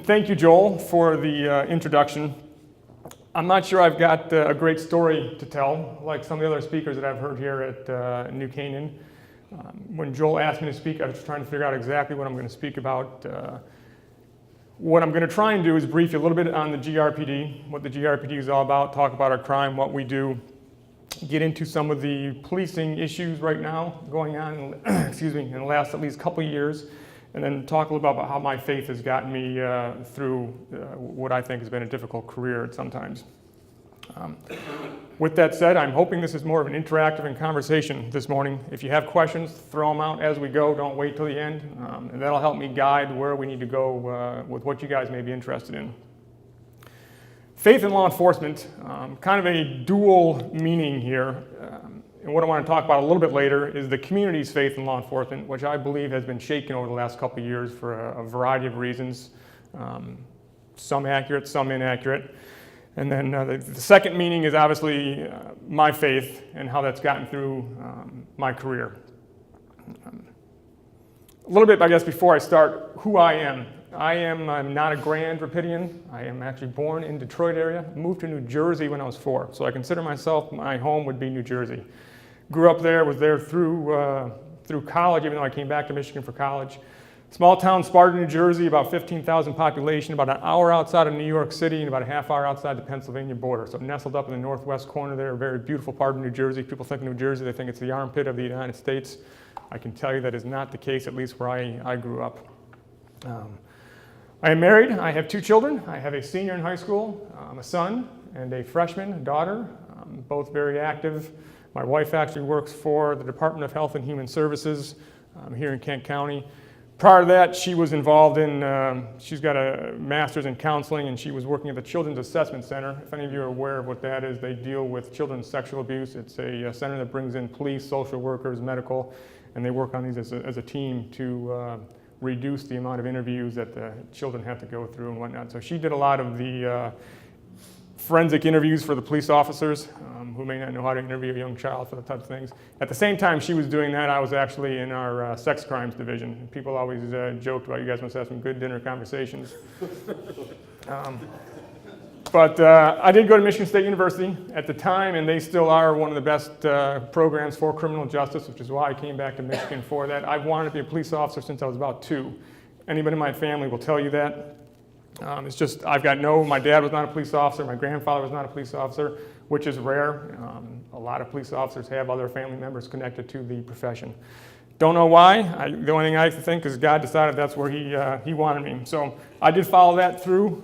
Thank you, Joel, for the introduction. I'm not sure I've got a great story to tell, like some of the other speakers that I've heard here at New Canaan. When Joel asked me to speak, I was trying to figure out exactly what I'm going to speak about. What I'm going to try and do is brief you a little bit on the GRPD, what the GRPD is all about, talk about our crime, what we do, get into some of the policing issues right now going on, in the last at least couple of years, and then talk a little bit about how my faith has gotten me through what I think has been a difficult career at sometimes. With that said, I'm hoping this is more of an interactive conversation this morning. If you have questions, throw them out as we go. Don't wait till the end, and that'll help me guide where we need to go with what you guys may be interested in. Faith in law enforcement, kind of a dual meaning here. And what I want to talk about a little bit later is the community's faith in law enforcement, which I believe has been shaken over the last couple of years for a variety of reasons, some accurate, some inaccurate. And then the second meaning is obviously my faith and how that's gotten through my career. A little bit, I guess, before I start, who I am. I'm not a Grand Rapidian. I am actually born in Detroit area, moved to New Jersey when I was 4. So I consider myself, my home would be New Jersey. Grew up there, was there through college, even though I came back to Michigan for college. Small town, Sparta, New Jersey, about 15,000 population, about an hour outside of New York City and about a half hour outside the Pennsylvania border. So nestled up in the northwest corner there, a very beautiful part of New Jersey. People think of New Jersey, they think it's the armpit of the United States. I can tell you that is not the case, at least where I grew up. I am married. I have 2 children. I have a senior in high school, a son, and a freshman, a daughter, both very active. My wife actually works for the Department of Health and Human Services here in Kent County. Prior to that, she was involved in, she's got a master's in counseling, and she was working at the Children's Assessment Center. If any of you are aware of what that is, they deal with children's sexual abuse. It's a center that brings in police, social workers, medical, and they work on these as a team to reduce the amount of interviews that the children have to go through and whatnot. So she did a lot of the forensic interviews for the police officers who may not know how to interview a young child for the type of things. At the same time she was doing that, I was actually in our sex crimes division. People always joked about, you guys must have some good dinner conversations. But I did go to Michigan State University at the time, and they still are one of the best programs for criminal justice, which is why I came back to Michigan for that. I've wanted to be a police officer since I was about 2. Anybody in my family will tell you that. It's just, my dad was not a police officer, my grandfather was not a police officer, which is rare. A lot of police officers have other family members connected to the profession. Don't know why. The only thing I think is God decided that's where he wanted me. So I did follow that through.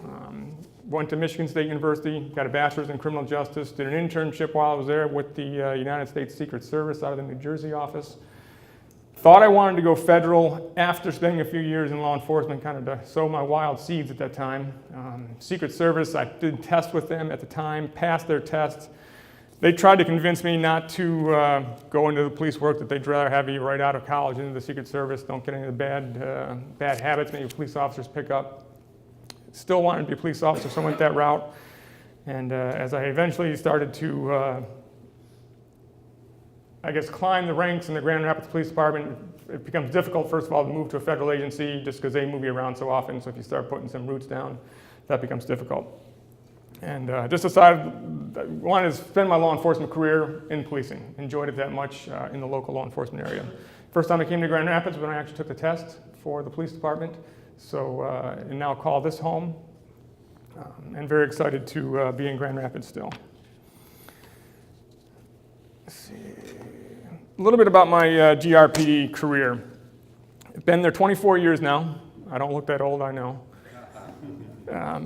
Went to Michigan State University, got a bachelor's in criminal justice, did an internship while I was there with the United States Secret Service out of the New Jersey office. Thought I wanted to go federal after spending a few years in law enforcement, kind of to sow my wild seeds at that time. Secret Service, I did test with them at the time, passed their test. They tried to convince me not to go into the police work, that they'd rather have you right out of college into the Secret Service, don't get any of the bad habits maybe police officers pick up. Still wanted to be a police officer, so I went that route. And as I eventually started to climb the ranks in the Grand Rapids Police Department, it becomes difficult, first of all, to move to a federal agency just because they move you around so often. So if you start putting some roots down, that becomes difficult. And just decided I wanted to spend my law enforcement career in policing. Enjoyed it that much in the local law enforcement area. First time I came to Grand Rapids when I actually took the test for the police department. So, and now call this home. And very excited to be in Grand Rapids still. Let's see. A little bit about my GRPD career. I've been there 24 years now. I don't look that old, I know.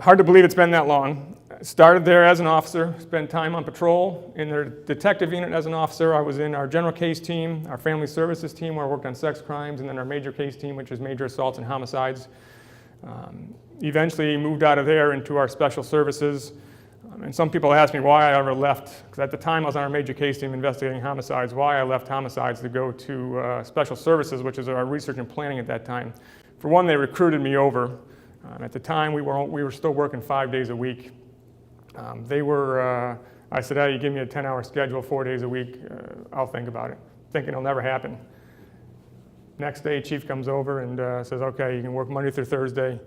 Hard to believe it's been that long. Started there as an officer, spent time on patrol. In their detective unit as an officer, I was in our general case team, our family services team where I worked on sex crimes, and then our major case team, which is major assaults and homicides. Eventually moved out of there into our special services. And some people ask me why I ever left, because at the time I was on our major case team investigating homicides, why I left homicides to go to special services, which is our research and planning at that time. For one, they recruited me over. At the time, we were still working 5 days a week. I said, hey, you give me a 10-hour schedule, 4 days a week, I'll think about it. Thinking it'll never happen. Next day, chief comes over and says, okay, you can work Monday through Thursday.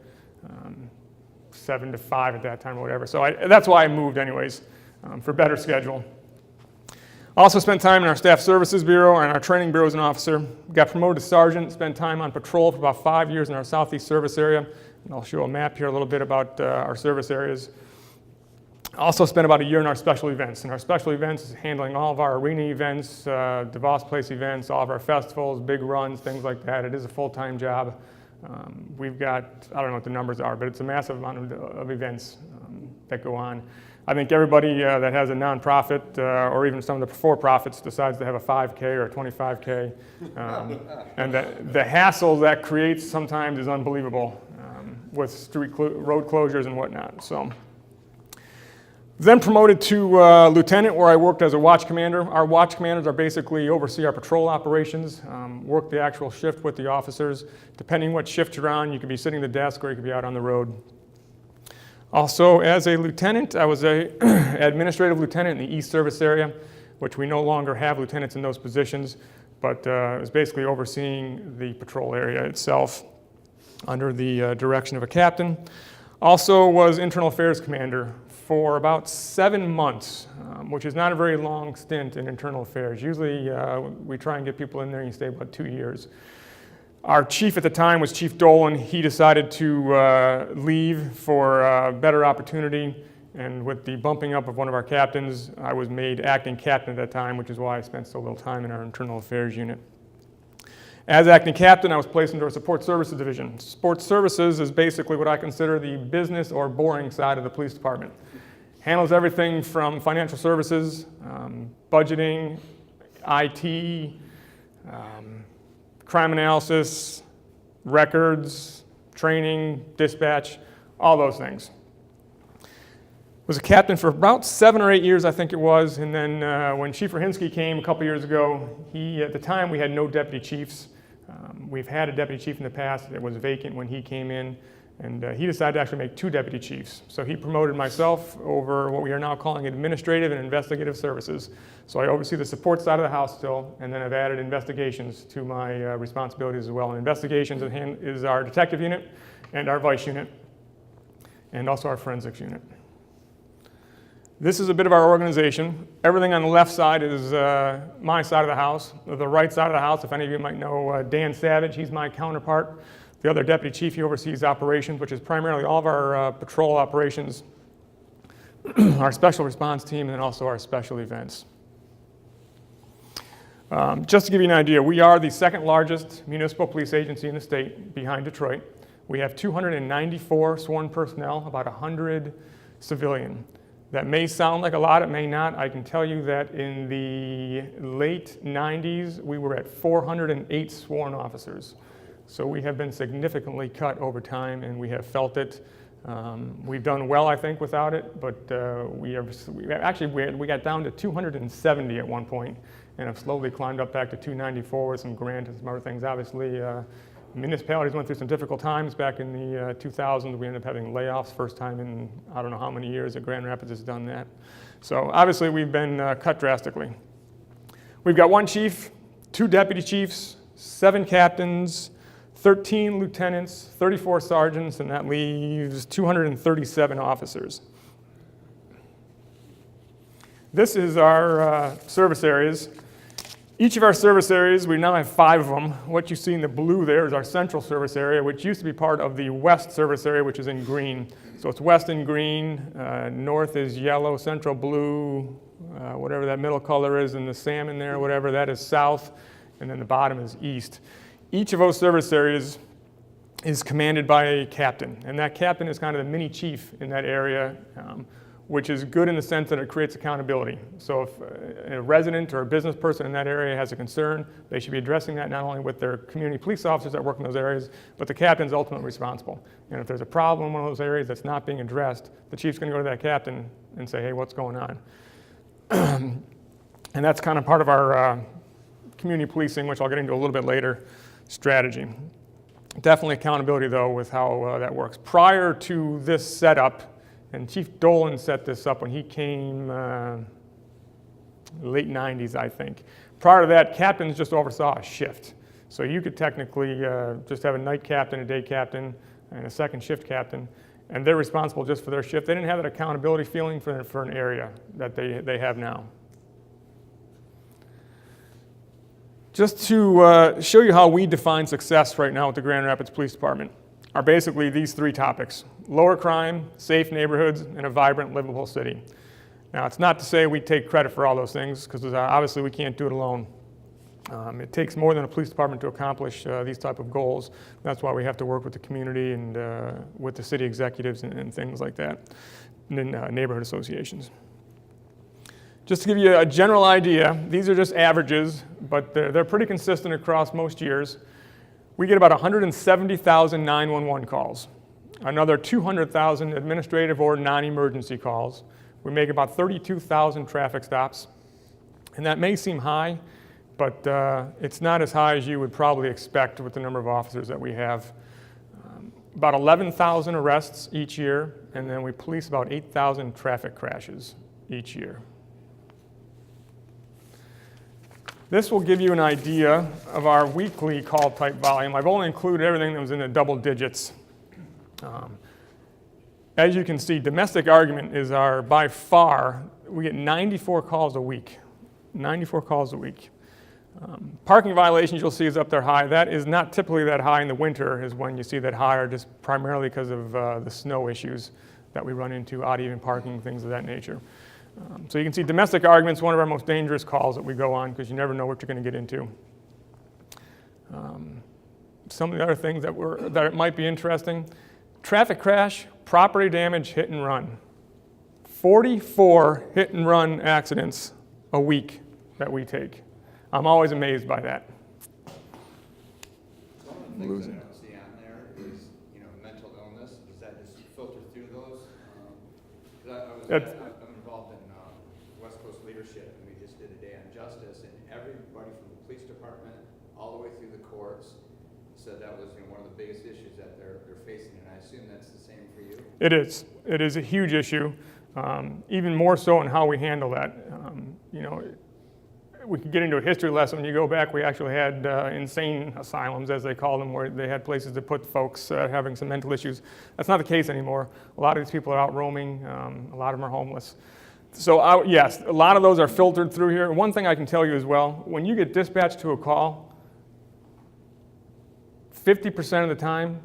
7 to 5 at that time or whatever. So that's why I moved anyways, for better schedule. Also spent time in our Staff Services Bureau and our Training Bureau as an officer. Got promoted to sergeant, spent time on patrol for about 5 years in our Southeast service area. And I'll show a map here a little bit about our service areas. Also spent about a year in our special events. And our special events is handling all of our arena events, DeVos Place events, all of our festivals, big runs, things like that. It is a full-time job. We've got, I don't know what the numbers are, but it's a massive amount of events that go on. I think everybody that has a nonprofit or even some of the for-profits decides to have a 5K or a 25K. And the hassle that creates sometimes is unbelievable with road closures and whatnot. So. Then promoted to lieutenant, where I worked as a watch commander. Our watch commanders are basically oversee our patrol operations, work the actual shift with the officers. Depending what shift you're on, you could be sitting at the desk or you could be out on the road. Also, as a lieutenant, I was an administrative lieutenant in the East Service area, which we no longer have lieutenants in those positions, but it was basically overseeing the patrol area itself under the direction of a captain. Also was internal affairs commander for about 7 months, which is not a very long stint in internal affairs. Usually we try and get people in there and you stay about 2 years. Our chief at the time was Chief Dolan. He decided to leave for a better opportunity, and with the bumping up of one of our captains, I was made acting captain at that time, which is why I spent so little time in our internal affairs unit. As acting captain, I was placed into our support services division. Support services is basically what I consider the business or boring side of the police department. Handles everything from financial services, budgeting, IT, crime analysis, records, training, dispatch, all those things. Was a captain for about 7 or 8 years, I think it was, and then when Chief Rahinsky came a couple years ago, at the time we had no deputy chiefs. We've had a deputy chief in the past that was vacant when he came in, and he decided to actually make 2 deputy chiefs. So he promoted myself over what we are now calling administrative and investigative services. So I oversee the support side of the house still, and then I've added investigations to my responsibilities as well. And investigations is our detective unit and our vice unit, and also our forensics unit. This is a bit of our organization. Everything on the left side is my side of the house. The right side of the house, if any of you might know Dan Savage, he's my counterpart. The other deputy chief, he oversees operations, which is primarily all of our patrol operations, our special response team, and then also our special events. Just to give you an idea, we are the second largest municipal police agency in the state, behind Detroit. We have 294 sworn personnel, about 100 civilian. That may sound like a lot, it may not. I can tell you that in the late 90s, we were at 408 sworn officers. So we have been significantly cut over time, and we have felt it. We've done well, I think, without it, but we got down to 270 at one point, and have slowly climbed up back to 294 with some grants and some other things. Obviously, municipalities went through some difficult times back in the 2000s. We ended up having layoffs, first time in I don't know how many years that Grand Rapids has done that. So obviously, we've been cut drastically. We've got 1 chief, 2 deputy chiefs, 7 captains, 13 lieutenants, 34 sergeants, and that leaves 237 officers. This is our service areas. Each of our service areas, we now have 5 of them. What you see in the blue there is our central service area, which used to be part of the west service area, which is in green. So it's west in green, north is yellow, central blue, whatever that middle color is, and the salmon there, whatever, that is south, and then the bottom is east. Each of those service areas is commanded by a captain, and that captain is kind of the mini chief in that area, which is good in the sense that it creates accountability. So if a resident or a business person in that area has a concern, they should be addressing that not only with their community police officers that work in those areans, but the captain's ultimately responsible. And if there's a problem in one of those areas that's not being addressed, the chief's going to go to that captain and say, hey, what's going on? And that's kind of part of our community policing, which I'll get into a little bit later, strategy. Definitely accountability, though, with how that works. Prior to this setup, and Chief Dolan set this up when he came late 90s, I think. Prior to that, captains just oversaw a shift. So you could technically just have a night captain, a day captain, and a second shift captain. and they're responsible just for their shift. They didn't have that accountability feeling for an area that they have now. Just to show you how we define success right now with the Grand Rapids Police Department are basically these three topics: lower crime, safe neighborhoods, and a vibrant, livable city. Now, it's not to say we take credit for all those things, because obviously we can't do it alone. It takes more than a police department to accomplish these type of goals. That's why we have to work with the community and with the city executives and things like that, and in neighborhood associations. Just to give you a general idea, these are just averages, but they're pretty consistent across most years. We get about 170,000 911 calls, another 200,000 administrative or non-emergency calls. We make about 32,000 traffic stops, and that may seem high, but it's not as high as you would probably expect with the number of officers that we have. About 11,000 arrests each year, and then we police about 8,000 traffic crashes each year. This will give you an idea of our weekly call type volume. I've only included everything that was in the double digits. As you can see, domestic argument is by far, we get 94 calls a week. 94 calls a week. Parking violations you'll see is up there high. That is not typically that high in the winter, is when you see that higher, just primarily because of the snow issues that we run into, odd even parking, things of that nature. So you can see domestic arguments, one of our most dangerous calls that we go on, because you never know what you're going to get into. Some of the other things that might be interesting: traffic crash, property damage, hit and run. 44 hit and run accidents a week that we take. I'm always amazed by that. One of the things that I don't see on there is, mental illness. Does that just filter through those? I'm involved in West Coast leadership, and we just did a day on justice, and everybody from the police department all the way through the courts said that was one of the biggest issues that they're facing, and I assume that's the same for you? It is. It is a huge issue, even more so in how we handle that. We could get into a history lesson. When you go back, we actually had insane asylums, as they call them, where they had places to put folks having some mental issues. That's not the case anymore. A lot of these people are out roaming. A lot of them are homeless. So yes, a lot of those are filtered through here. One thing I can tell you as well, when you get dispatched to a call, 50% of the time,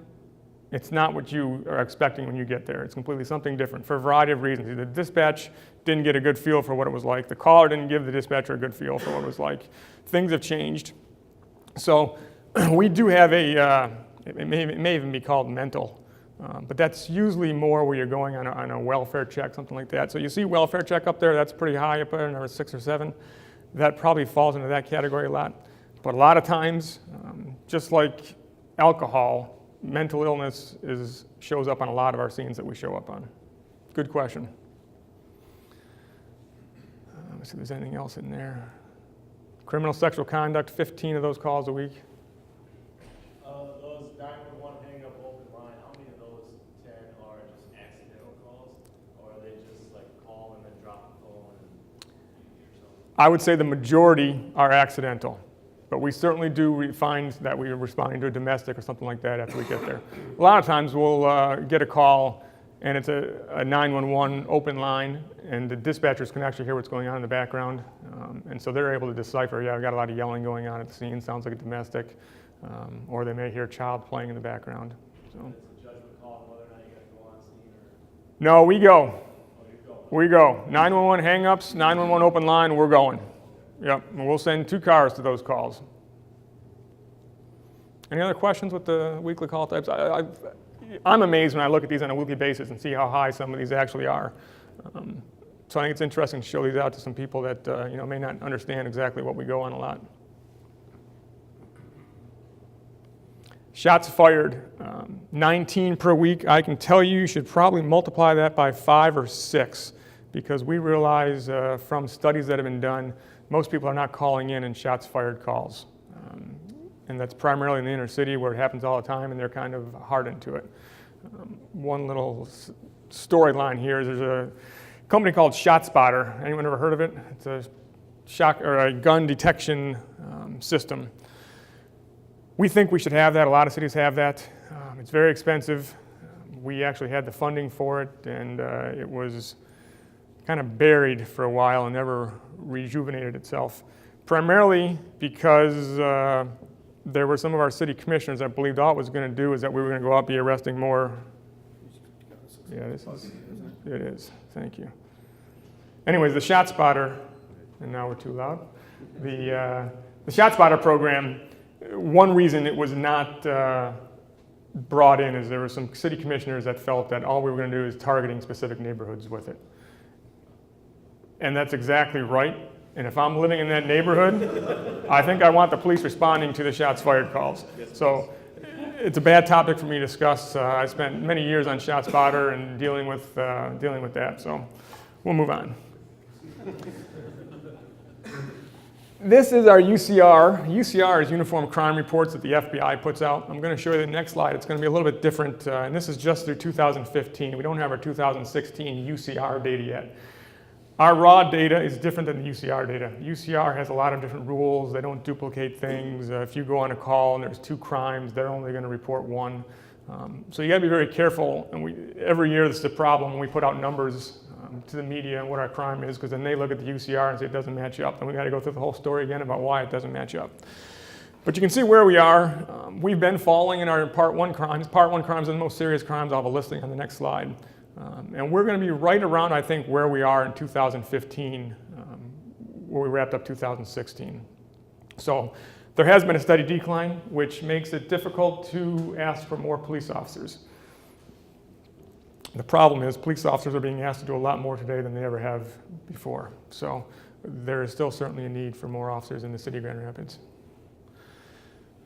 it's not what you are expecting when you get there. It's completely something different for a variety of reasons. The dispatch didn't get a good feel for what it was like. The caller didn't give the dispatcher a good feel for what it was like. Things have changed. So we do have it may even be called mental, but that's usually more where you're going on a welfare check, something like that. So you see welfare check up there, that's pretty high up there, number 6 or 7. That probably falls into that category a lot. But a lot of times, just like alcohol, mental illness shows up on a lot of our scenes that we show up on. Good question. Let's see if there's anything else in there. Criminal sexual conduct, 15 of those calls a week. Those 911 hang up open line, how many of those 10 are just accidental calls, or are they just like call and then drop the phone or something? I would say the majority are accidental. But we certainly do find that we are responding to a domestic or something like that after we get there. A lot of times we'll get a call and it's a 911 open line, and the dispatchers can actually hear what's going on in the background. And so they're able to decipher, yeah, we've got a lot of yelling going on at the scene, sounds like a domestic, or they may hear a child playing in the background. So. It's a judgment call whether or not you got to go on scene or... No, we go. Oh, you go. We go. 911 hang-ups, 911 open line, we're going. Yep, and we'll send 2 cars to those calls. Any other questions with the weekly call types? I'm amazed when I look at these on a weekly basis and see how high some of these actually are. So I think it's interesting to show these out to some people that may not understand exactly what we go on a lot. Shots fired, 19 per week. I can tell you should probably multiply that by 5 or 6, because we realize from studies that have been done, most people are not calling in shots fired calls. And that's primarily in the inner city where it happens all the time, and they're kind of hardened to it. One little storyline here is there's a company called ShotSpotter. Anyone ever heard of it? It's a a gun detection system. We think we should have that. A lot of cities have that. It's very expensive. We actually had the funding for it, and it was kind of buried for a while and never rejuvenated itself. Primarily because there were some of our city commissioners that believed all it was going to do is that we were going to go out and be arresting more. Yeah, this is, it is. Thank you. Anyways, the Shot Spotter, and now we're too loud. The Shot Spotter program, one reason it was not brought in is there were some city commissioners that felt that all we were going to do is targeting specific neighborhoods with it. And that's exactly right. And if I'm living in that neighborhood, I think I want the police responding to the shots fired calls. So it's a bad topic for me to discuss. I spent many years on Shot Spotter and dealing with that. So we'll move on. This is our UCR. UCR is Uniform Crime Reports that the FBI puts out. I'm going to show you the next slide. It's going to be a little bit different, and this is just through 2015. We don't have our 2016 UCR data yet. Our raw data is different than the UCR data. UCR has a lot of different rules. They don't duplicate things. If you go on a call and there's 2 crimes, they're only going to report 1. So you got to be very careful. And every year this is a problem when we put out numbers to the media and what our crime is, because then they look at the UCR and say it doesn't match up, and we got to go through the whole story again about why it doesn't match up. But you can see where we are. We've been falling in our Part 1 crimes. Part 1 crimes are the most serious crimes. I'll have a listing on the next slide. And we're going to be right around, I think, where we are in 2015, where we wrapped up 2016. So there has been a steady decline, which makes it difficult to ask for more police officers. The problem is police officers are being asked to do a lot more today than they ever have before. So there is still certainly a need for more officers in the city of Grand Rapids.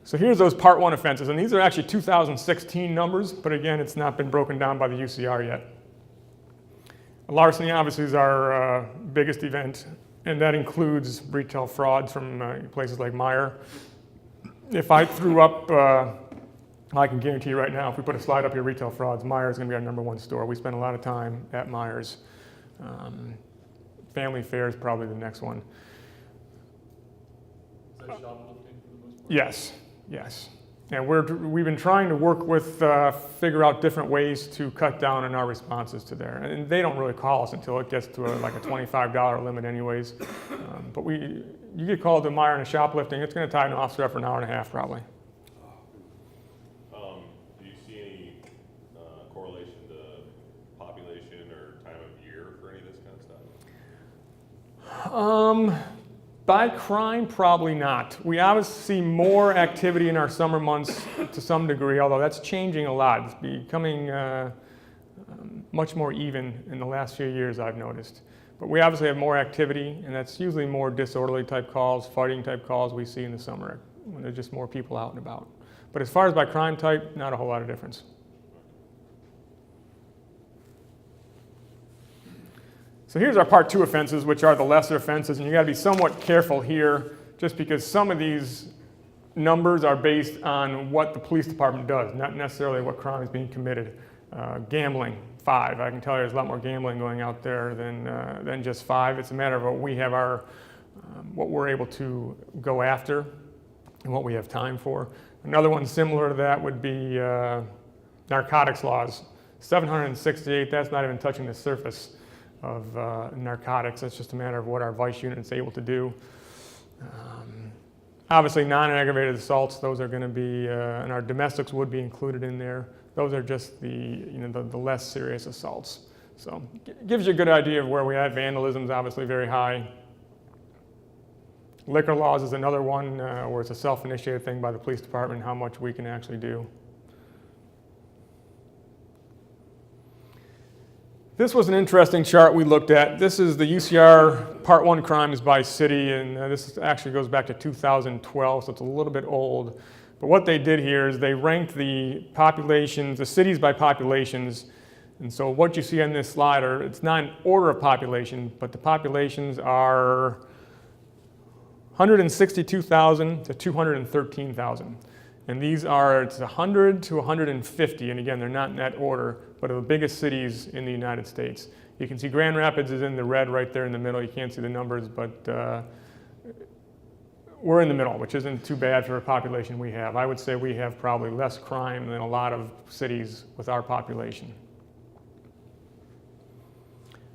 So here's those Part 1 offenses, and these are actually 2016 numbers, but again, it's not been broken down by the UCR yet. Larceny obviously is our biggest event, and that includes retail frauds from places like Meijer. If I threw up, I can guarantee you right now, if we put a slide up here, retail frauds, Meijer is going to be our #1 store. We spend a lot of time at Meijer's. Family Fare is probably the next one. Is that shoplifting for the most part? Yes, yes. And we've been trying to work with, figure out different ways to cut down on our responses to there. And they don't really call us until it gets to like a $25 limit anyways. But you get called to Meijer and a shoplifting, it's going to tie an officer up for an hour and a half probably. Do you see any correlation to population or time of year for any of this kind of stuff? By crime, probably not. We obviously see more activity in our summer months to some degree, although that's changing a lot. It's becoming much more even in the last few years, I've noticed. But we obviously have more activity, and that's usually more disorderly type calls, fighting type calls we see in the summer when there's just more people out and about. But as far as by crime type, not a whole lot of difference. So here's our Part 2 offenses, which are the lesser offenses, and you got to be somewhat careful here, just because some of these numbers are based on what the police department does, not necessarily what crime is being committed. Gambling, 5. I can tell you there's a lot more gambling going out there than just 5. It's a matter of what we have what we're able to go after and what we have time for. Another one similar to that would be narcotics laws. 768, that's not even touching the surface of narcotics. It's just a matter of what our vice unit is able to do. Obviously, non-aggravated assaults, those are going to be, and our domestics would be included in there. Those are just the less serious assaults. So it gives you a good idea of where we are. Vandalism is obviously very high. Liquor laws is another one where it's a self-initiated thing by the police department, how much we can actually do. This was an interesting chart we looked at. This is the UCR Part 1 crimes by city, and this actually goes back to 2012, so it's a little bit old. But what they did here is they ranked the populations, the cities by populations. And so what you see on this slide it's not in order of population, but the populations are 162,000 to 213,000. And these it's 100 to 150, and again, they're not in that order, but are the biggest cities in the United States. You can see Grand Rapids is in the red right there in the middle. You can't see the numbers, but we're in the middle, which isn't too bad for a population we have. I would say we have probably less crime than a lot of cities with our population.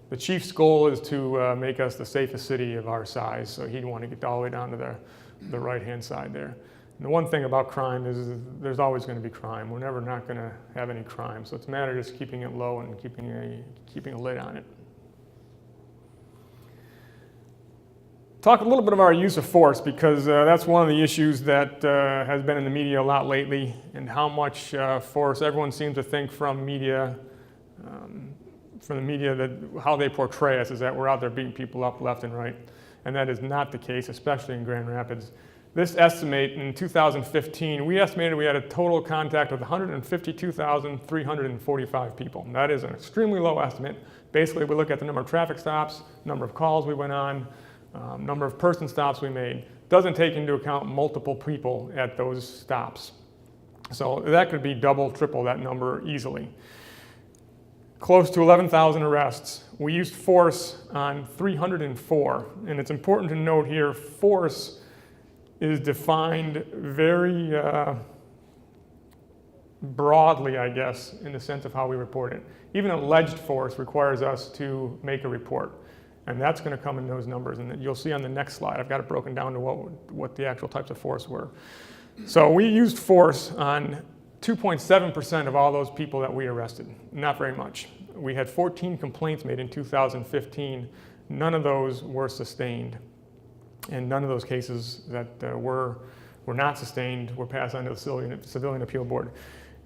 The chief's goal is to make us the safest city of our size, so he'd want to get all the way down to the right-hand side there. And the one thing about crime is there's always going to be crime. We're never not going to have any crime, so it's a matter of just keeping it low and keeping a lid on it. Talk a little bit about our use of force, because that's one of the issues that has been in the media a lot lately, and how much force everyone seems to think from the media that how they portray us is that we're out there beating people up left and right, and that is not the case, especially in Grand Rapids. This estimate in 2015, we estimated we had a total contact with 152,345 people. And that is an extremely low estimate. Basically, we look at the number of traffic stops, number of calls we went on, number of person stops we made. Doesn't take into account multiple people at those stops. So that could be double, triple that number easily. Close to 11,000 arrests. We used force on 304. And it's important to note here, force is defined very broadly, I guess, in the sense of how we report it. Even alleged force requires us to make a report. And that's going to come in those numbers. And you'll see on the next slide, I've got it broken down to what the actual types of force were. So we used force on 2.7% of all those people that we arrested. Not very much. We had 14 complaints made in 2015. None of those were sustained. And none of those cases that were not sustained were passed on to the Civilian Appeal Board.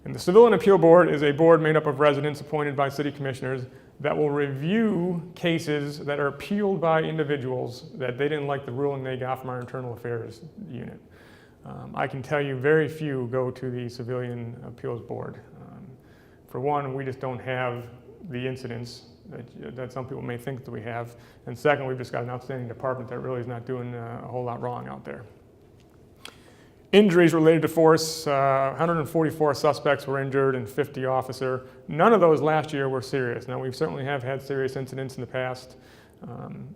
And the Civilian Appeal Board is a board made up of residents appointed by city commissioners that will review cases that are appealed by individuals that they didn't like the ruling they got from our internal affairs unit. I can tell you very few go to the Civilian Appeals Board. For one, we just don't have the incidents that some people may think that we have. And second, we've just got an outstanding department that really is not doing a whole lot wrong out there. Injuries related to force, 144 suspects were injured and 50 officer. None of those last year were serious. Now, we certainly have had serious incidents in the past.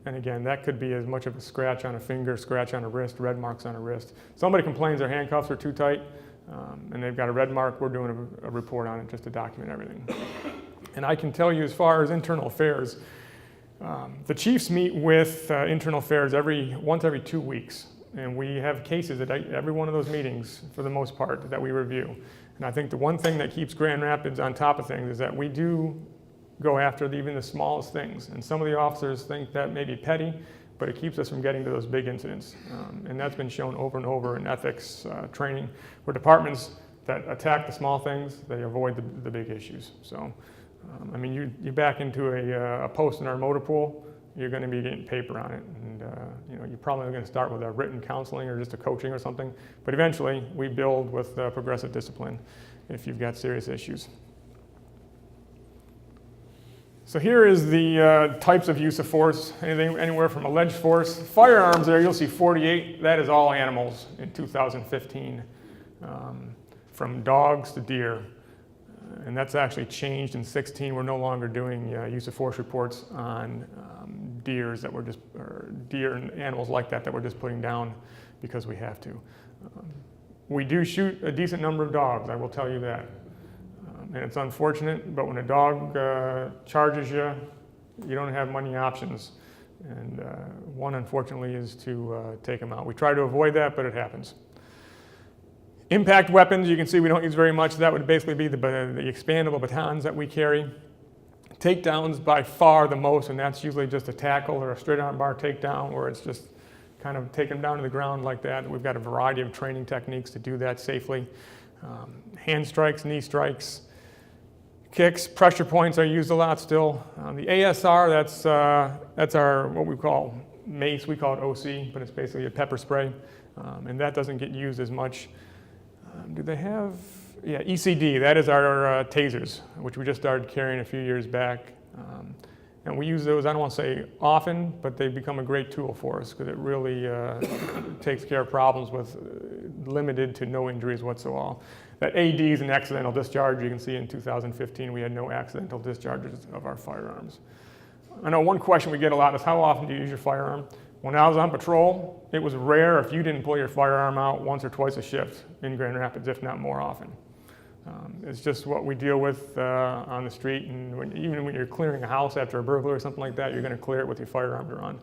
And again, that could be as much of a scratch on a finger, scratch on a wrist, red marks on a wrist. Somebody complains their handcuffs are too tight and they've got a red mark, we're doing a report on it just to document everything. And I can tell you, as far as internal affairs, the chiefs meet with internal affairs once every 2 weeks. And we have cases at every one of those meetings, for the most part, that we review. And I think the one thing that keeps Grand Rapids on top of things is that we do go after even the smallest things. And some of the officers think that may be petty, but it keeps us from getting to those big incidents. And that's been shown over and over in ethics training, where departments that attack the small things, they avoid the big issues. So, I mean, you back into a post in our motor pool, you're going to be getting paper on it. And you're probably going to start with a written counseling or just a coaching or something. But eventually, we build with progressive discipline if you've got serious issues. So here is the types of use of force, anywhere from alleged force. Firearms there, you'll see 48. That is all animals in 2015, from dogs to deer. And that's actually changed in 16. We're no longer doing use of force reports on deer and animals like that we're just putting down because we have to. We do shoot a decent number of dogs, I will tell you that. And it's unfortunate, but when a dog charges you, you don't have many options. And one, unfortunately, is to take them out. We try to avoid that, but it happens. Impact weapons, you can see we don't use very much. That would basically be the expandable batons that we carry. Takedowns by far the most, and that's usually just a tackle or a straight arm bar takedown, where it's just kind of take them down to the ground like that. We've got a variety of training techniques to do that safely. Hand strikes, knee strikes, kicks, pressure points are used a lot still. The ASR, that's our what we call mace. We call it OC, but it's basically a pepper spray, and that doesn't get used as much. Do they have? Yeah, ECD, that is our tasers, which we just started carrying a few years back. And we use those, I don't want to say often, but they've become a great tool for us because it really takes care of problems with limited to no injuries whatsoever. That AD is an accidental discharge. You can see in 2015 we had no accidental discharges of our firearms. I know one question we get a lot is how often do you use your firearm? When I was on patrol, it was rare if you didn't pull your firearm out once or twice a shift in Grand Rapids, if not more often. It's just what we deal with on the street, and even when you're clearing a house after a burglar or something like that, you're going to clear it with your firearm drawn.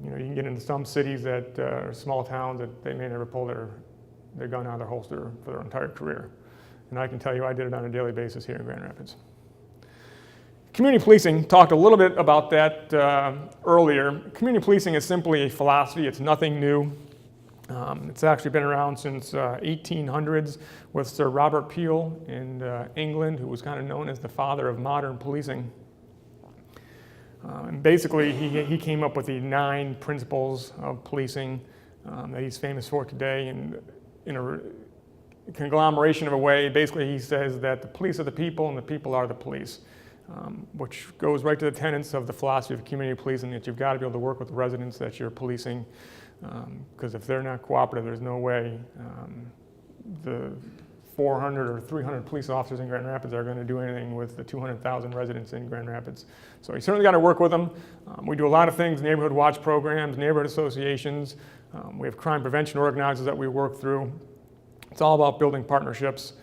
You can get into some cities that are small towns that they may never pull their gun out of their holster for their entire career. And I can tell you I did it on a daily basis here in Grand Rapids. Community policing, talked a little bit about that earlier. Community policing is simply a philosophy. It's nothing new. It's actually been around since 1800s with Sir Robert Peel in England, who was kind of known as the father of modern policing. And basically, he came up with the 9 principles of policing that he's famous for today. And in a conglomeration of a way, basically he says that the police are the people and the people are the police, which goes right to the tenets of the philosophy of community policing, that you've got to be able to work with the residents that you're policing, because if they're not cooperative, there's no way the 400 or 300 police officers in Grand Rapids are going to do anything with the 200,000 residents in Grand Rapids. So you certainly got to work with them. We do a lot of things, neighborhood watch programs, neighborhood associations. We have crime prevention organizers that we work through. It's all about building partnerships.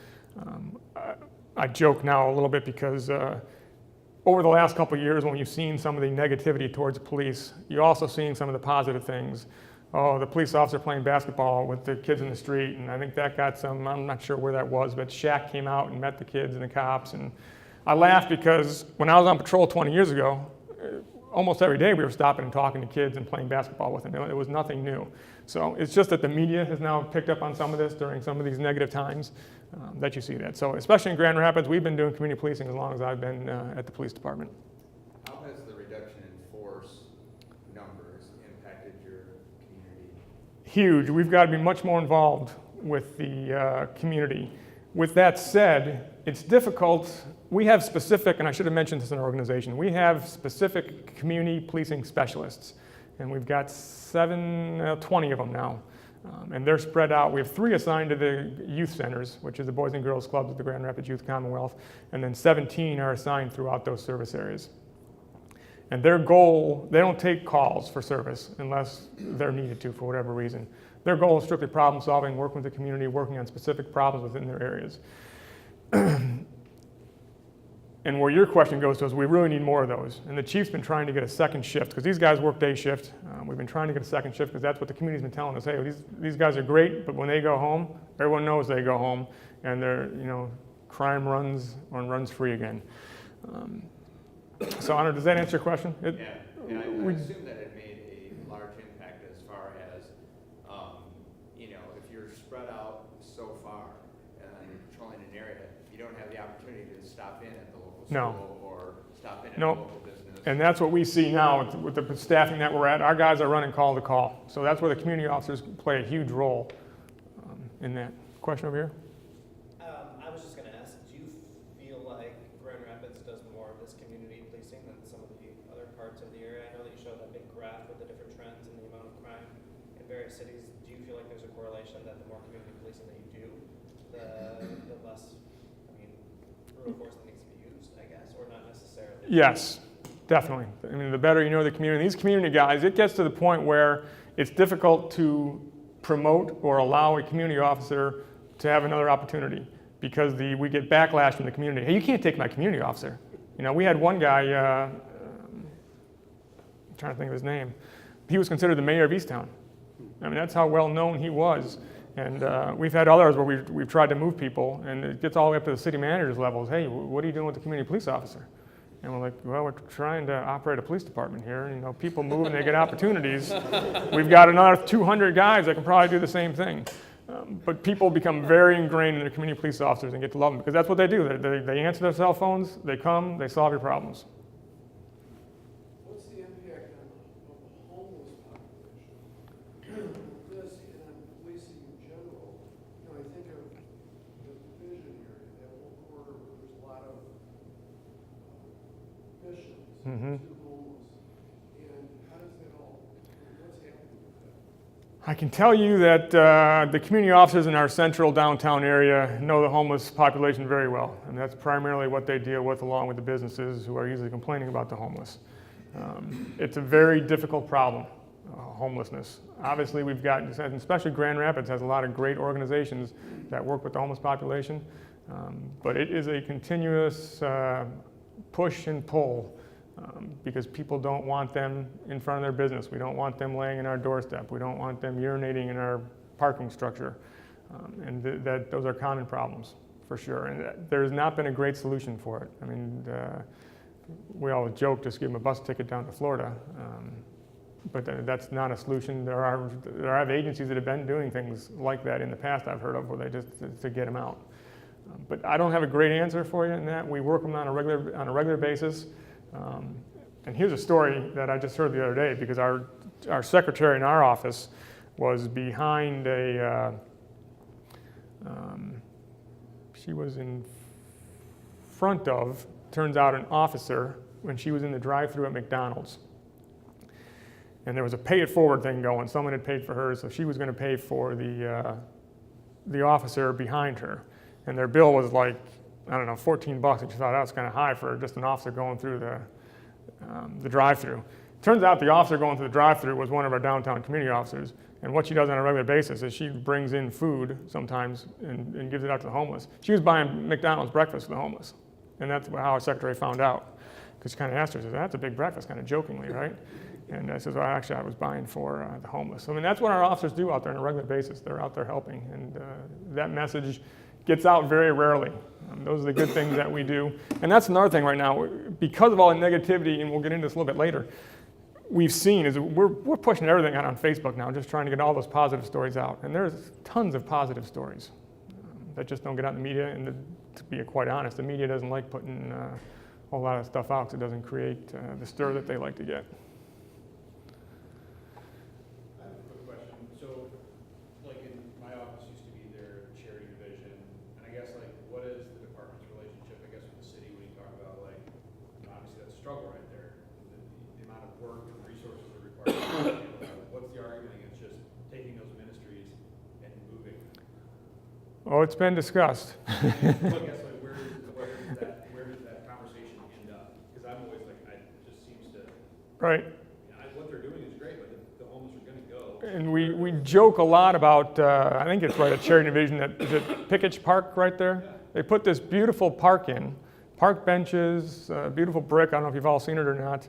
I joke now a little bit because over the last couple of years, when you've seen some of the negativity towards the police, you're also seeing some of the positive things. Oh, the police officer playing basketball with the kids in the street, and I think that got some, I'm not sure where that was, but Shaq came out and met the kids and the cops. And I laughed because when I was on patrol 20 years ago, almost every day we were stopping and talking to kids and playing basketball with them. It was nothing new. So it's just that the media has now picked up on some of this during some of these negative times that you see that. So especially in Grand Rapids, we've been doing community policing as long as I've been at the police department. How has the reduction in force numbers impacted your community? Huge. We've got to be much more involved with the community. With that said, it's difficult. We have specific, and I should have mentioned this in our organization, we have specific community policing specialists. And we've got 20 of them now. And they're spread out. We have 3 assigned to the youth centers, which is the Boys and Girls Clubs of the Grand Rapids Youth Commonwealth. And then 17 are assigned throughout those service areas. And their goal, they don't take calls for service unless they're needed to for whatever reason. Their goal is strictly problem solving, working with the community, working on specific problems within their areas. And where your question goes to is we really need more of those. And the chief's been trying to get a second shift because these guys work day shift. We've been trying to get a second shift because that's what the community's been telling us. Hey, these guys are great, but when they go home, everyone knows they go home and they're, crime runs free again. So, Honor, does that answer your question? Yeah, and I assume that it made a large impact as far as, if you're spread out so far and you're patrolling an area, you don't have the opportunity to stop in at the local school or stop in at the local business. And that's what we see now with the staffing that we're at. Our guys are running call to call. So that's where the community officers play a huge role in that. Question over here? I was just going to ask, do you feel like Grand Rapids does more of this community policing than some of the other parts of the area? I know that you showed that big graph with the different trends and the amount of crime in various cities. Do you feel like there's a correlation that the more community policing that you do, the less, brutal force that needs to be used, I guess, or not necessarily? Yes, definitely. The better you know the community. These community guys, it gets to the point where it's difficult to promote or allow a community officer to have another opportunity because we get backlash from the community. Hey, you can't take my community officer. We had one guy, I'm trying to think of his name. He was considered the mayor of Easttown. That's how well known he was. And we've had others where we've tried to move people, and it gets all the way up to the city manager's levels. Hey, what are you doing with the community police officer? And we're like, well, we're trying to operate a police department here. People move and they get opportunities. We've got another 200 guys that can probably do the same thing. But people become very ingrained in their community police officers and get to love them because that's what they do. They answer their cell phones, they come, they solve your problems. What's the impact on the homeless population? This and on policing in general. I think of the division area, that whole corridor where there's a lot of missions to homeless. And how does that all, what's happening with that? I can tell you that the community officers in our central downtown area know the homeless population very well. And that's primarily what they deal with along with the businesses who are usually complaining about the homeless. It's a very difficult problem. homelessness. Obviously, we've got, and especially Grand Rapids has a lot of great organizations that work with the homeless population, but it is a continuous push and pull because people don't want them in front of their business. We don't want them laying in our doorstep. We don't want them urinating in our parking structure. And those are common problems, for sure. And there has not been a great solution for it. I mean, we always joke, just give them a bus ticket down to Florida. But that's not a solution. There are agencies that have been doing things like that in the past I've heard of, where they just to get them out. But I don't have a great answer for you in that. We work them on a regular basis. And here's a story that I just heard the other day, because our secretary in our office was behind she was in front of, turns out, an officer when she was in the drive-thru at McDonald's. And there was a pay it forward thing going. Someone had paid for her, so she was going to pay for the officer behind her. And their bill was like, I don't know, $14. And she thought that was kind of high for just an officer going through the drive-thru. Turns out the officer going through the drive-thru was one of our downtown community officers. And what she does on a regular basis is she brings in food sometimes and gives it out to the homeless. She was buying McDonald's breakfast for the homeless. And that's how our secretary found out. Because she kind of asked her, she said, that's a big breakfast, kind of jokingly, right? And I said, well, actually, I was buying for the homeless. I mean, that's what our officers do out there on a regular basis. They're out there helping. And that message gets out very rarely. Those are the good things that we do. And that's another thing right now. Because of all the negativity, and we'll get into this a little bit later, we've seen is we're pushing everything out on Facebook now, just trying to get all those positive stories out. And there's tons of positive stories that just don't get out in the media. And to be quite honest, the media doesn't like putting a whole lot of stuff out because it doesn't create the stir that they like to get. I have a quick question. So, like in my office used to be their charity division, and I guess like what is the department's relationship, I guess, with the city when you talk about like, obviously that's a struggle right there, the amount of work and resources that are required to handle that. What's the argument against just taking those ministries and moving them? Oh, it's been discussed. So I guess like where does that conversation end up? Because I'm always like, it just seems to, Right. what they're doing is great, but the homeless are going to go. And we joke a lot about, I think it's right at Charity Division, is it Pickett Park right there? Yeah. They put this beautiful park in, park benches, beautiful brick, I don't know if you've all seen it or not.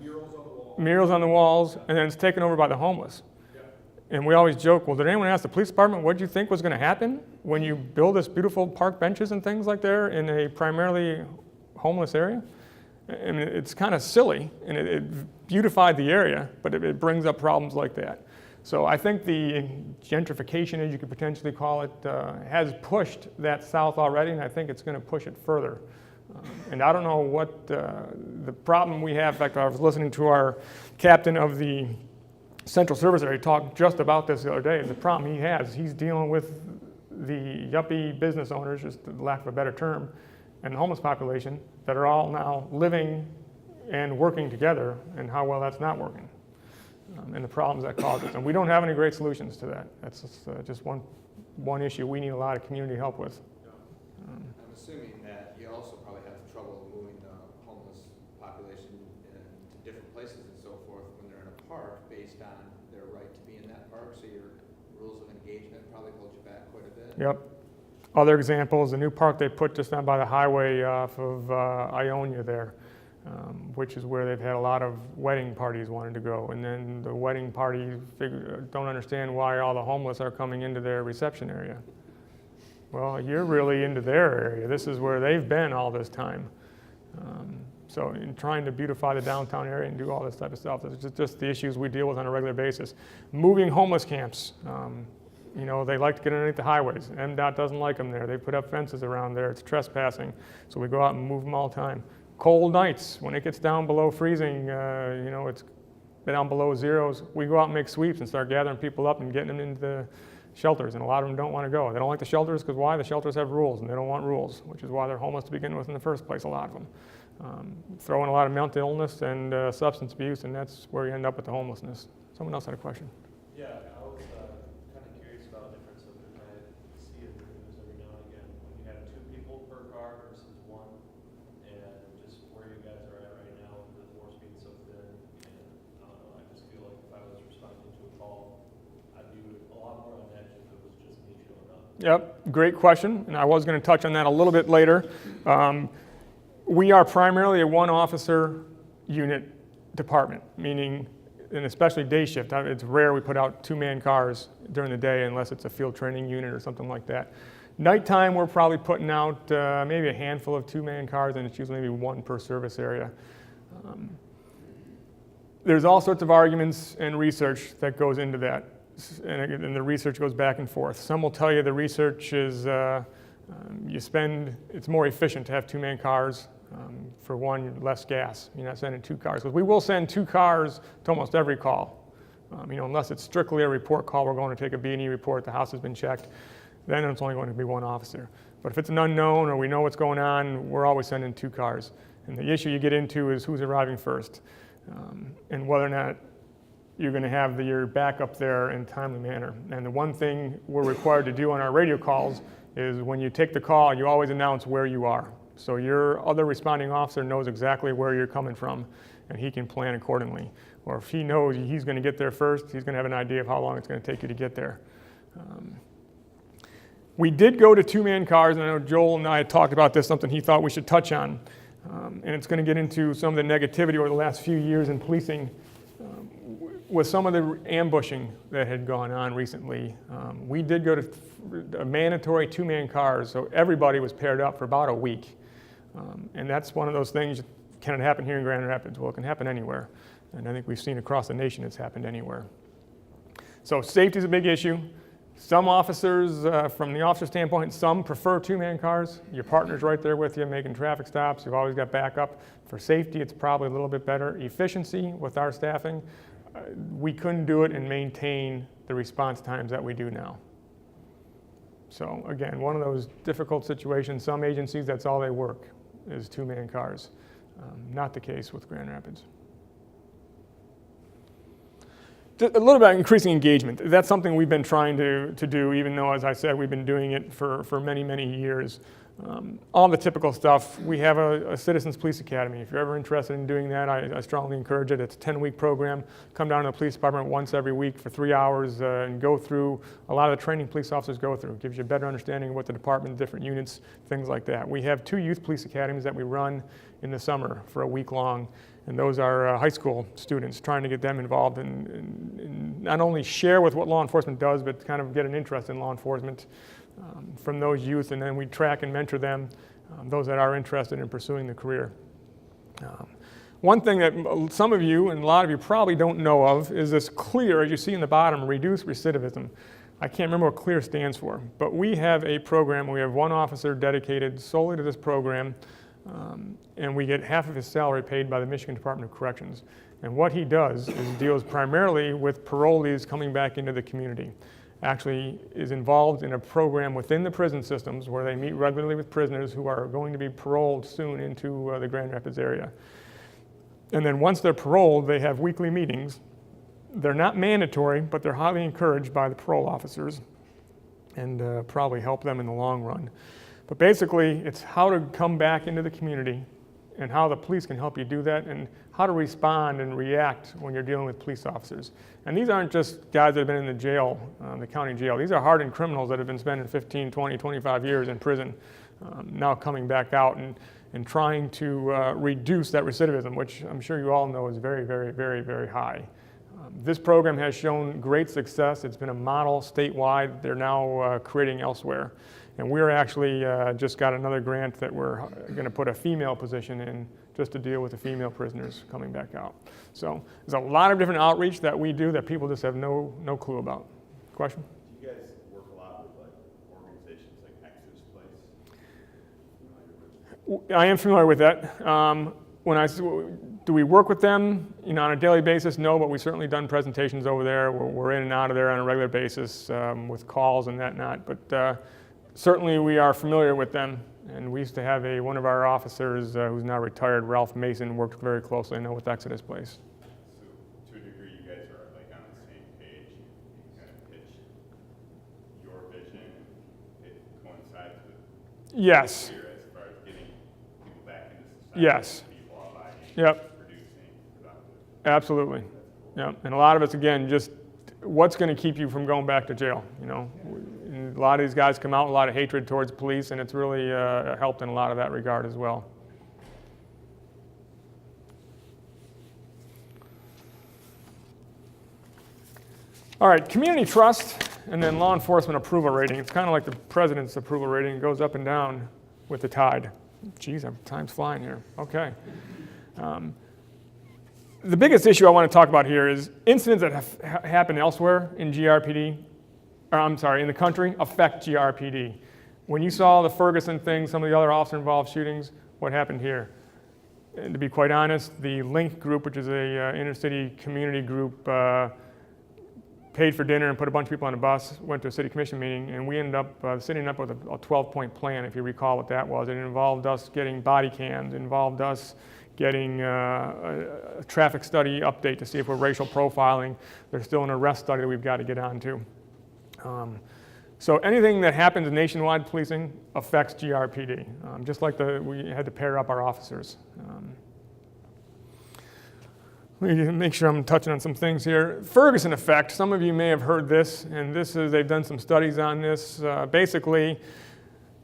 Murals on the wall. Murals on the walls, and then it's taken over by the homeless. Yeah. And we always joke, well, did anyone ask the police department what do you think was going to happen when you build this beautiful park benches and things like there in a primarily homeless area? I mean, it's kind of silly, and it beautified the area, but it brings up problems like that. So I think the gentrification, as you could potentially call it, has pushed that south already, and I think it's going to push it further. And I don't know what the problem we have. In fact, I was listening to our captain of the Central Service area talk just about this the other day. The problem he has, he's dealing with the yuppie business owners, just for lack of a better term, and the homeless population that are all now living and working together, and how well that's not working, and the problems that causes. And we don't have any great solutions to that. That's just one issue we need a lot of community help with. I'm assuming that you also probably have trouble moving the homeless population to different places and so forth when they're in a park based on their right to be in that park. So your rules of engagement probably hold you back quite a bit. Yep. Other examples, the new park they put just down by the highway off of Ionia there, which is where they've had a lot of wedding parties wanting to go. And then the wedding parties don't understand why all the homeless are coming into their reception area. Well, you're really into their area. This is where they've been all this time. So in trying to beautify the downtown area and do all this type of stuff, it's just the issues we deal with on a regular basis. Moving homeless camps. You know, they like to get underneath the highways. MDOT doesn't like them there. They put up fences around there. It's trespassing. So we go out and move them all the time. Cold nights, when it gets down below freezing, you know, it's down below zeros, we go out and make sweeps and start gathering people up and getting them into the shelters. And a lot of them don't want to go. They don't like the shelters because why? The shelters have rules, and they don't want rules, which is why they're homeless to begin with in the first place, a lot of them. Throw in a lot of mental illness and substance abuse, and that's where you end up with the homelessness. Someone else had a question. Yeah, I was kind of curious about the difference of if I see it in the news every now and again, when you have 2 people per car versus 1, and just where you guys are at right now with the force being so thin, and I don't know, I just feel like if I Yep, great question, and I was going to touch on that a little bit later. We are primarily a one-officer unit department, meaning, and especially day shift. It's rare we put out two-man cars during the day unless it's a field training unit or something like that. Nighttime, we're probably putting out maybe a handful of two-man cars, and it's usually maybe one per service area. There's all sorts of arguments and research that goes into that, and the research goes back and forth. Some will tell you the research is it's more efficient to have two-man cars. For one, less gas. You're not sending two cars. Because we will send two cars to almost every call. Unless it's strictly a report call, we're going to take a B&E report, the house has been checked, then it's only going to be one officer. But if it's an unknown or we know what's going on, we're always sending two cars. And the issue you get into is who's arriving first, and whether or not you're going to have your backup there in a timely manner. And the one thing we're required to do on our radio calls is when you take the call, you always announce where you are. So your other responding officer knows exactly where you're coming from, and he can plan accordingly. Or if he knows he's going to get there first, he's going to have an idea of how long it's going to take you to get there. We did go to two-man cars, and I know Joel and I had talked about this, something he thought we should touch on. And it's going to get into some of the negativity over the last few years in policing with some of the ambushing that had gone on recently. We did go to a mandatory two-man cars, so everybody was paired up for about a week. And that's one of those things, can it happen here in Grand Rapids? Well, it can happen anywhere. And I think we've seen across the nation it's happened anywhere. So safety is a big issue. Some officers, from the officer standpoint, some prefer two-man cars. Your partner's right there with you making traffic stops. You've always got backup. For safety, it's probably a little bit better. Efficiency with our staffing, we couldn't do it and maintain the response times that we do now. So again, one of those difficult situations. Some agencies, that's all they work, is two-man cars. Not the case with Grand Rapids. A little about increasing engagement. That's something we've been trying to do, even though, as I said, we've been doing it for many, many years. All the typical stuff. We have a Citizens Police Academy. If you're ever interested in doing that, I strongly encourage it. It's a 10-week program. Come down to the police department once every week for 3 hours and go through a lot of the training police officers go through. It gives you a better understanding of what the department, different units, things like that. We have 2 youth police academies that we run in the summer for a week long. And those are high school students, trying to get them involved and not only share with what law enforcement does, but kind of get an interest in law enforcement from those youth. And then we track and mentor them, those that are interested in pursuing the career. One thing that some of you and a lot of you probably don't know of is this CLEAR, as you see in the bottom, reduce recidivism. I can't remember what CLEAR stands for, but we have a program. We have one officer dedicated solely to this program. And we get half of his salary paid by the Michigan Department of Corrections. And what he does is deals primarily with parolees coming back into the community. Actually is involved in a program within the prison systems where they meet regularly with prisoners who are going to be paroled soon into the Grand Rapids area. And then once they're paroled, they have weekly meetings. They're not mandatory, but they're highly encouraged by the parole officers and probably help them in the long run. But basically, it's how to come back into the community and how the police can help you do that and how to respond and react when you're dealing with police officers. And these aren't just guys that have been in the jail, the county jail. These are hardened criminals that have been spending 15, 20, 25 years in prison, now coming back out and trying to reduce that recidivism, which I'm sure you all know is very, very, very, very high. This program has shown great success. It's been a model statewide. They're now creating elsewhere. And we're actually just got another grant that we're going to put a female position in just to deal with the female prisoners coming back out. So there's a lot of different outreach that we do that people just have no clue about. Question? Do you guys work a lot with like organizations like Exodus Place? I am familiar with that. Do we work with them on a daily basis? No, but we've certainly done presentations over there. We're in and out of there on a regular basis with calls and that. But certainly we are familiar with them. And we used to have one of our officers who's now retired, Ralph Mason, worked very closely, I know, with Exodus Place. So to a degree, you guys are like on the same page. You kind of pitch your vision. It coincides with Yes. your as far as getting people back into society. Yes. People online. Yep. Producing productive. Absolutely. Yeah. And a lot of it's, again, just what's going to keep you from going back to jail. A A lot of these guys come out with a lot of hatred towards police, and it's really helped in a lot of that regard as well. All right, community trust and then law enforcement approval rating. It's kind of like the president's approval rating. It goes up and down with the tide. Geez, time's flying here. Okay. The biggest issue I want to talk about here is incidents that have happened elsewhere in GRPD, in the country, affect GRPD. When you saw the Ferguson thing, some of the other officer-involved shootings, what happened here? And to be quite honest, the Link group, which is a inner-city community group, paid for dinner and put a bunch of people on a bus, went to a city commission meeting, and we ended up, the city ended up with a 12-point plan, if you recall what that was. It involved us getting body cams, it involved us getting a traffic study update to see if we're racial profiling. There's still an arrest study that we've got to get onto. So anything that happens in nationwide policing affects GRPD, just like we had to pair up our officers. Let me make sure I'm touching on some things here. Ferguson effect, some of you may have heard this, and they've done some studies on this. Basically,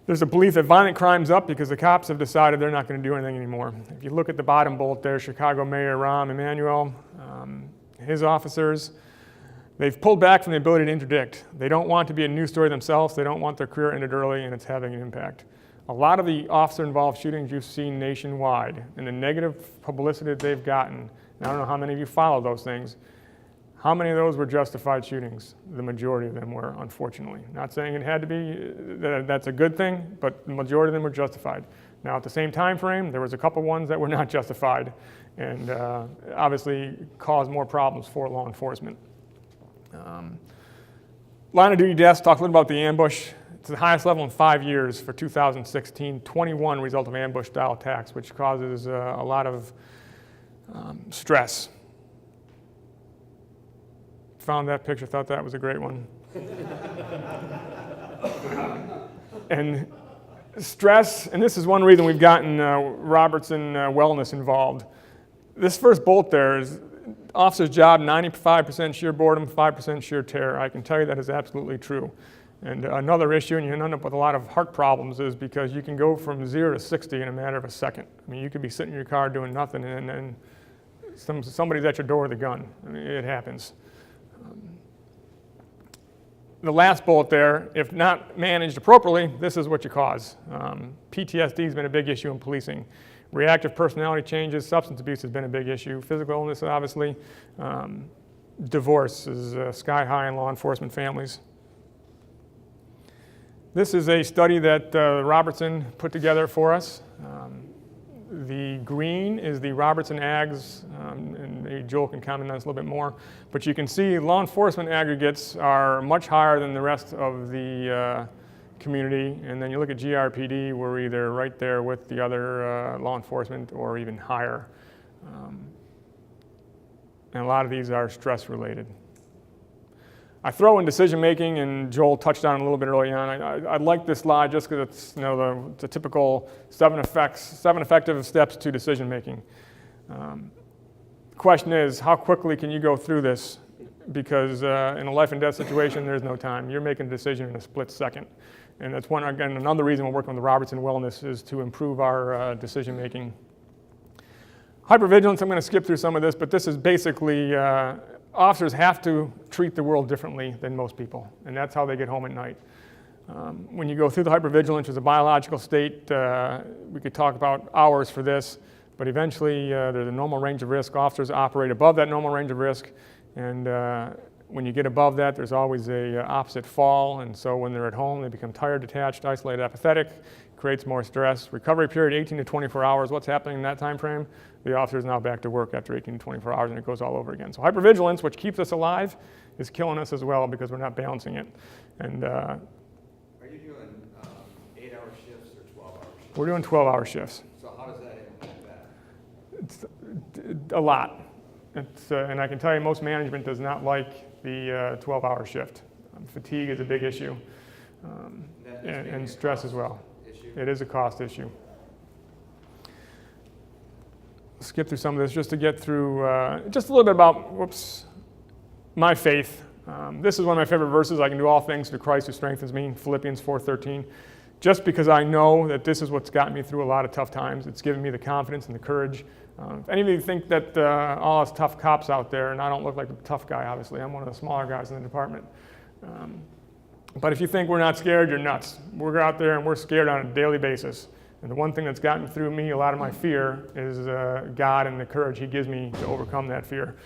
there's a belief that violent crime's up because the cops have decided they're not going to do anything anymore. If you look at the bottom bullet there, Chicago Mayor Rahm Emanuel, his officers, they've pulled back from the ability to interdict. They don't want to be a news story themselves. They don't want their career ended early, and it's having an impact. A lot of the officer-involved shootings you've seen nationwide and the negative publicity that they've gotten, and I don't know how many of you follow those things, how many of those were justified shootings? The majority of them were, unfortunately. Not saying it had to be, that's a good thing, but the majority of them were justified. Now, at the same time frame, there was a couple ones that were not justified and obviously caused more problems for law enforcement. Line of duty deaths, talk a little about the ambush. It's the highest level in 5 years for 2016, 21 result of ambush style attacks, which causes a lot of stress. Found that picture, thought that was a great one. And stress, and this is one reason we've gotten Robertson Wellness involved. This first bullet there is officer's job, 95% sheer boredom, 5% sheer terror. I can tell you that is absolutely true. And another issue, and you end up with a lot of heart problems, is because you can go from 0 to 60 in a matter of a second. I mean, you could be sitting in your car doing nothing, and then somebody's at your door with a gun. I mean, it happens. The last bullet there, if not managed appropriately, this is what you cause. PTSD has been a big issue in policing. Reactive personality changes, substance abuse has been a big issue. Physical illness, obviously. Divorce is sky high in law enforcement families. This is a study that Robertson put together for us. The green is the Robertson Ags, and maybe Joel can comment on this a little bit more, but you can see law enforcement aggregates are much higher than the rest of the community, and then you look at GRPD, we're either right there with the other law enforcement or even higher. And a lot of these are stress related. I throw in decision making, and Joel touched on it a little bit early on. I like this slide just because it's the typical 7 effective steps to decision making. The question is, how quickly can you go through this? Because in a life and death situation, there's no time. You're making a decision in a split second. And that's another reason we're working with the Robertson Wellness is to improve our decision making. Hypervigilance, I'm going to skip through some of this, but this is basically officers have to treat the world differently than most people, and that's how they get home at night. When you go through the hypervigilance, there's a biological state. We could talk about hours for this, but eventually there's a normal range of risk. Officers operate above that normal range of risk, and when you get above that, there's always a opposite fall, and so when they're at home, they become tired, detached, isolated, apathetic, creates more stress. Recovery period, 18 to 24 hours. What's happening in that time frame? The officer is now back to work after 18 to 24 hours, and it goes all over again. So hypervigilance, which keeps us alive, is killing us as well because we're not balancing it. And Are you doing 8-hour shifts or 12-hour shifts? we're doing 12-hour shifts. So how does that impact that? It's a lot. And I can tell you most management does not like the 12-hour shift. Fatigue is a big issue, and stress as well. It is a cost issue. Skip through some of this just to get through just a little bit about, my faith. This is one of my favorite verses. I can do all things through Christ who strengthens me, Philippians 4:13. Just because I know that this is what's gotten me through a lot of tough times. It's given me the confidence and the courage. If any of you think that all us tough cops out there, and I don't look like a tough guy, obviously, I'm one of the smaller guys in the department. But if you think we're not scared, you're nuts. We're out there and we're scared on a daily basis. And the one thing that's gotten through me a lot of my fear is God and the courage He gives me to overcome that fear.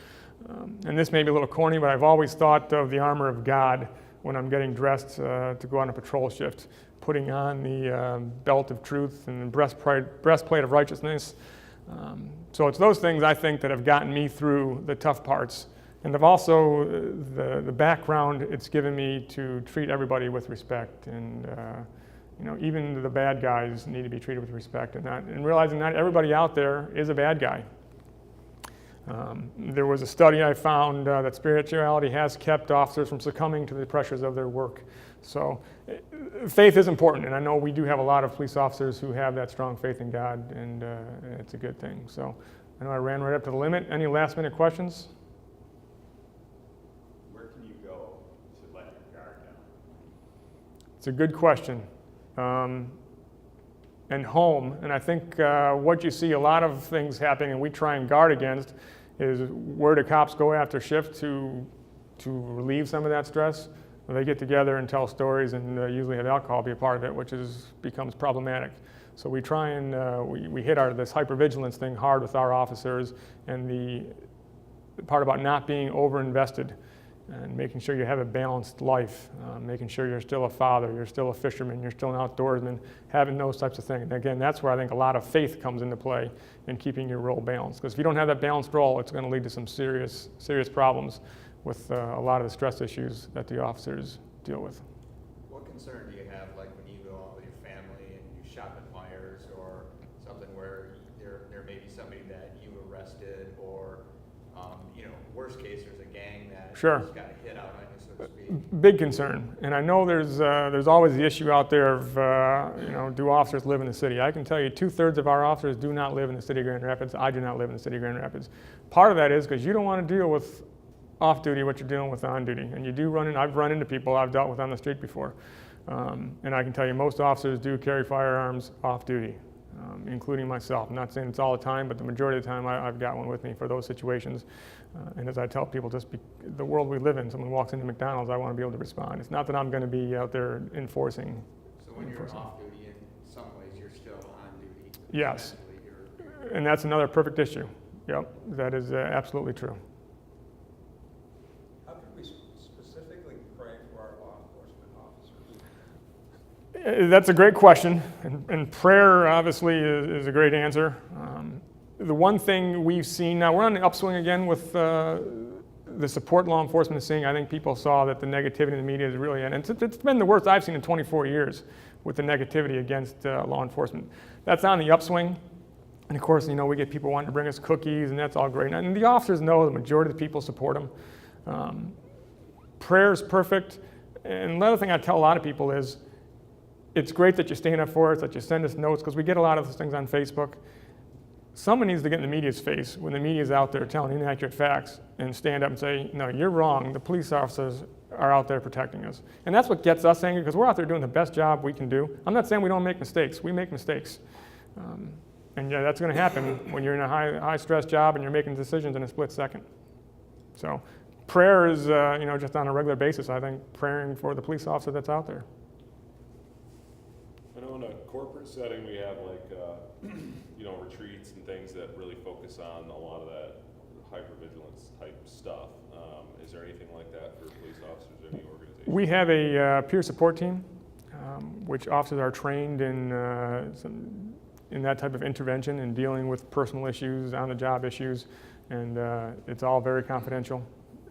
And this may be a little corny, but I've always thought of the armor of God when I'm getting dressed to go on a patrol shift, putting on the belt of truth and the breastplate of righteousness. So it's those things I think that have gotten me through the tough parts. And I've also, the background it's given me to treat everybody with respect. And even the bad guys need to be treated with respect, and realizing not everybody out there is a bad guy. There was a study I found that spirituality has kept officers from succumbing to the pressures of their work. So faith is important, and I know we do have a lot of police officers who have that strong faith in God, and it's a good thing. So I know I ran right up to the limit. Any last minute questions? Where can you go to let your guard down? It's a good question. And home, and I think what you see a lot of things happening and we try and guard against is where do cops go after shift to relieve some of that stress? Well, they get together and tell stories and usually have alcohol be a part of it, which becomes problematic. So we try and we hit this hypervigilance thing hard with our officers, and the part about not being over-invested and making sure you have a balanced life, making sure you're still a father, you're still a fisherman, you're still an outdoorsman, having those types of things. And again, that's where I think a lot of faith comes into play in keeping your role balanced. Because if you don't have that balanced role, it's going to lead to some serious problems with a lot of the stress issues that the officers deal with. What concern do you have, like when you go out with your family and you shop at Myers or something where there may be somebody that you arrested, or worst case there's a gang that Sure. just got a hit out on you, so to speak? Big concern, and I know there's always the issue out there of do officers live in the city? I can tell you 2/3 of our officers do not live in the city of Grand Rapids. I do not live in the city of Grand Rapids. Part of that is because you don't want to deal with off duty what you're dealing with on duty, and you do I've run into people I've dealt with on the street before, and I can tell you most officers do carry firearms off duty, including myself. I'm not saying it's all the time, but the majority of the time I've got one with me for those situations. And as I tell people, the world we live in, someone walks into McDonald's, I want to be able to respond. It's not that I'm going to be out there enforcing. So when you're off duty, in some ways you're still on duty. Yes. Mentally, And that's another perfect issue. Yep, that is absolutely true. How can we specifically pray for our law enforcement officers? That's a great question, and prayer obviously is a great answer. The one thing we've seen, now we're on the upswing again with the support law enforcement is seeing. I think people saw that the negativity in the media is really, and it's been the worst I've seen in 24 years with the negativity against law enforcement. That's on the upswing, and of course, we get people wanting to bring us cookies, and that's all great. And the officers know the majority of the people support them. Prayer is perfect, and another thing I tell a lot of people is, it's great that you stand up for us, that you send us notes, because we get a lot of those things on Facebook. Someone needs to get in the media's face when the media's out there telling inaccurate facts and stand up and say, no, you're wrong. The police officers are out there protecting us. And that's what gets us angry, because we're out there doing the best job we can do. I'm not saying we don't make mistakes. We make mistakes. And yeah, that's going to happen when you're in a high-stress job and you're making decisions in a split second. So prayer is, just on a regular basis, I think, praying for the police officer that's out there. I know in a corporate setting we have retreats and things that really focus on a lot of that hypervigilance type stuff. Is there anything like that for police officers or any organization? We have a peer support team, which officers are trained in that type of intervention and dealing with personal issues, on-the-job issues, and it's all very confidential.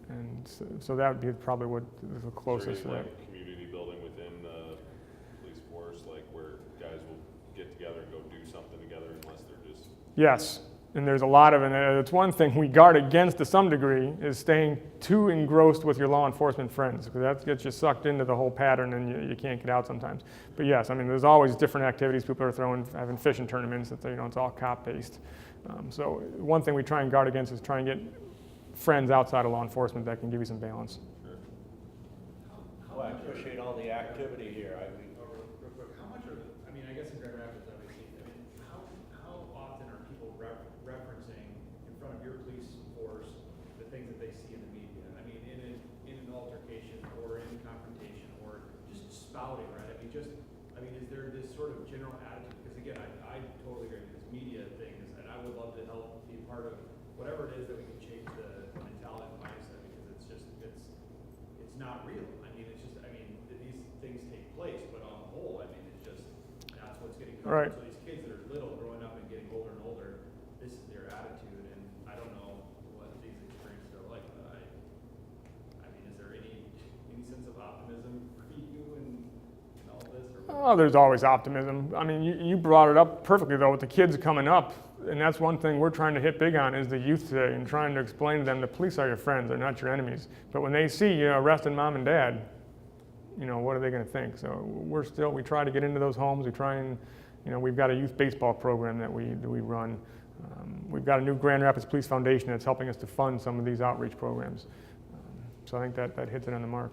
And so that would be probably what the closest to that. Like community building within the police force, like where guys will get together and go do something together unless they're just... Yes, and there's a lot of, and it's one thing we guard against to some degree, is staying too engrossed with your law enforcement friends, because that gets you sucked into the whole pattern and you can't get out sometimes. But yes, there's always different activities people are having fishing tournaments that it's all cop-based. So one thing we try and guard against is try and get friends outside of law enforcement that can give you some balance. Sure. appreciate all the activity here. Real quick, how much are the, I mean, I guess in Grand Rapids, obviously, I mean, how often are people referencing in front of your police force the things that they see in the media? I mean, in an altercation or in confrontation or just spouting, right? I mean, is there this sort of general attitude? Because again, I totally agree with this media thing, and I would love to help be part of whatever it is that we can change the mentality and mindset, because it's not real. I mean, these things take place, but on the whole, I mean, that's what's getting covered. Right. So these kids that are little, growing up and getting older and older, this is their attitude, and I don't know what these experiences are like, but I mean, is there any sense of optimism for you in all this? Or Oh, there's always optimism. I mean, you brought it up perfectly though with the kids coming up, and that's one thing we're trying to hit big on is the youth today, and trying to explain to them the police are your friends, they're not your enemies. But when they see you arresting mom and dad, what are they going to think? So we try to get into those homes. We try and, we've got a youth baseball program that we run. We've got a new Grand Rapids Police Foundation that's helping us to fund some of these outreach programs. So I think that hits it on the mark.